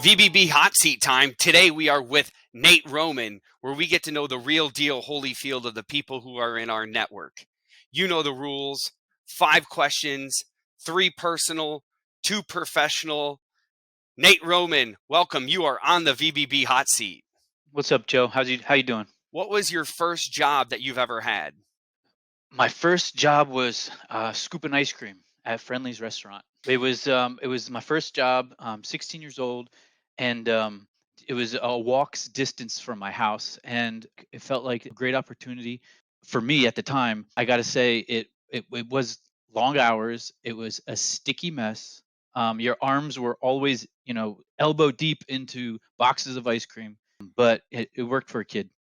VBB hot seat time. Today we are with Nate Roman, where we get to know the real deal Holyfield of the people who are in our network. You know the rules. 5 questions, 3 personal, 2 professional. Nate Roman, welcome. You are on the VBB hot seat. What's up, Joe? How you doing? What was your first job that you've ever had? My first job was scooping ice cream at Friendly's restaurant. It was my first job. 16 years old, and it was a walk's distance from my house, and it felt like a great opportunity for me at the time. I got to say, it was long hours. It was a sticky mess. Your arms were always, elbow deep into boxes of ice cream, but it worked for a kid.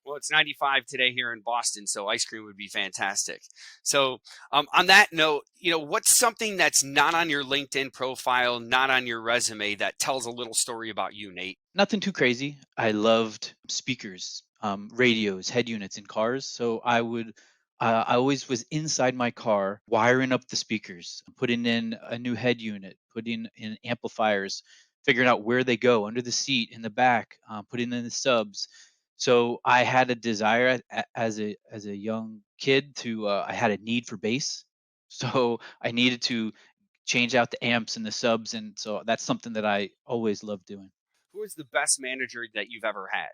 Well, it's 95 today here in Boston, so ice cream would be fantastic. So, on that note, what's something that's not on your LinkedIn profile, not on your resume that tells a little story about you, Nate? Nothing too crazy. I loved speakers, radios, head units in cars. So I always was inside my car wiring up the speakers, putting in a new head unit, putting in amplifiers, figuring out where they go under the seat, in the back, putting in the subs. So I had a desire as a young kid to I had a need for bass. So I needed to change out the amps and the subs, and so that's something that I always loved doing. Who is the best manager that you've ever had?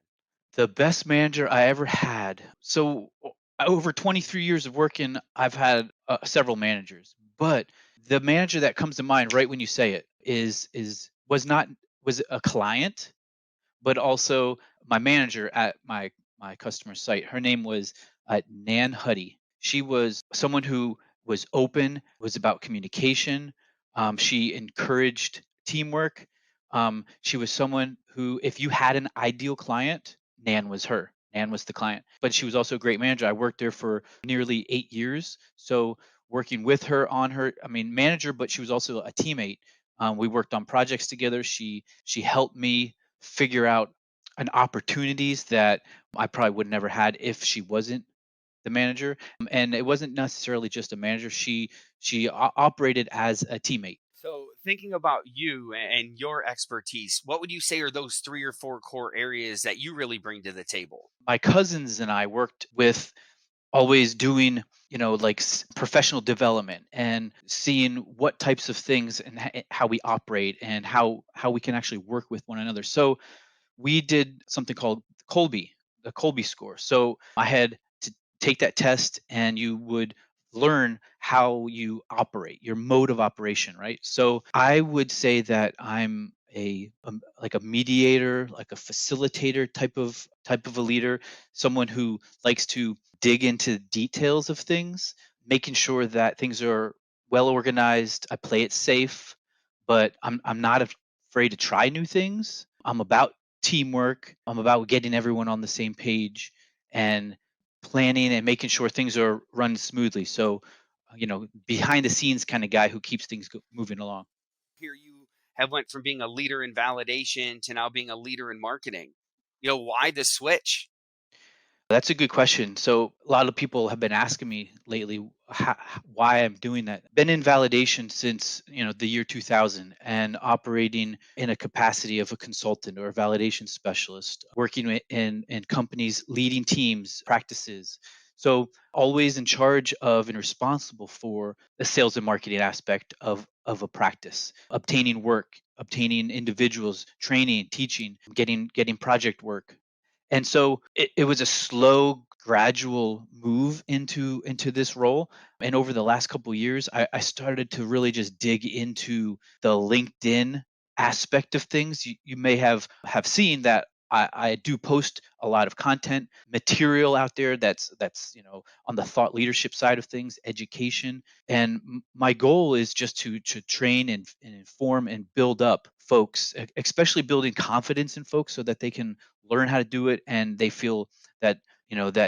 The best manager I ever had. So over 23 years of working, I've had several managers, but the manager that comes to mind right when you say it is was not was a client, but also my manager at my customer site. Her name was Nan Huddy. She was someone who was open, was about communication. She encouraged teamwork. She was someone who, if you had an ideal client, Nan was her. Nan was the client, but she was also a great manager. I worked there for nearly 8 years, so working with her on her, I mean, manager, but she was also a teammate. We worked on projects together. She helped me figure out an opportunities that I probably would never had if she wasn't the manager. And it wasn't necessarily just a manager. She operated as a teammate. So, thinking about you and your expertise, what would you say are those 3 or 4 core areas that you really bring to the table? My cousins and I worked with always doing, like professional development and seeing what types of things and how we operate and how we can actually work with one another. So we did something called Colby, the Colby score. So I had to take that test, and you would learn how you operate, your mode of operation, right? So I would say that I'm like a mediator, like a facilitator type of a leader, someone who likes to dig into details of things, making sure that things are well organized. I play it safe, but I'm not afraid to try new things. I'm about teamwork. I'm about getting everyone on the same page and planning and making sure things are run smoothly. So, behind the scenes kind of guy who keeps things moving along. Here you have went from being a leader in validation to now being a leader in marketing. Why the switch? That's a good question. So a lot of people have been asking me lately why I'm doing that. Been in validation since the year 2000 and operating in a capacity of a consultant or a validation specialist, working in companies, leading teams, practices. So always in charge of and responsible for the sales and marketing aspect of a practice, obtaining work, obtaining individuals, training, teaching, getting project work. And so it was a slow, gradual move into this role. And over the last couple of years, I started to really just dig into the LinkedIn aspect of things. You may have seen that I do post a lot of content material out there that's on the thought leadership side of things, education. And my goal is just to train and inform and build up folks, especially building confidence in folks so that they can learn how to do it, and they feel that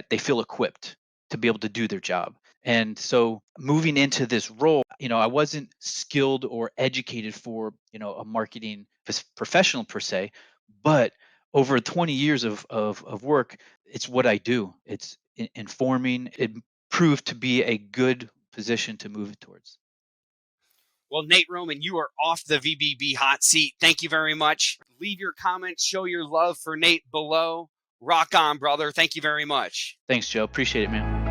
they feel equipped to be able to do their job. And so moving into this role, I wasn't skilled or educated for a marketing professional per se, but over 20 years of work, it's what I do. It's informing. It proved to be a good position to move it towards. Well, Nate Roman, you are off the VBB hot seat. Thank you very much. Leave your comments, show your love for Nate below. Rock on, brother. Thank you very much. Thanks, Joe. Appreciate it, man.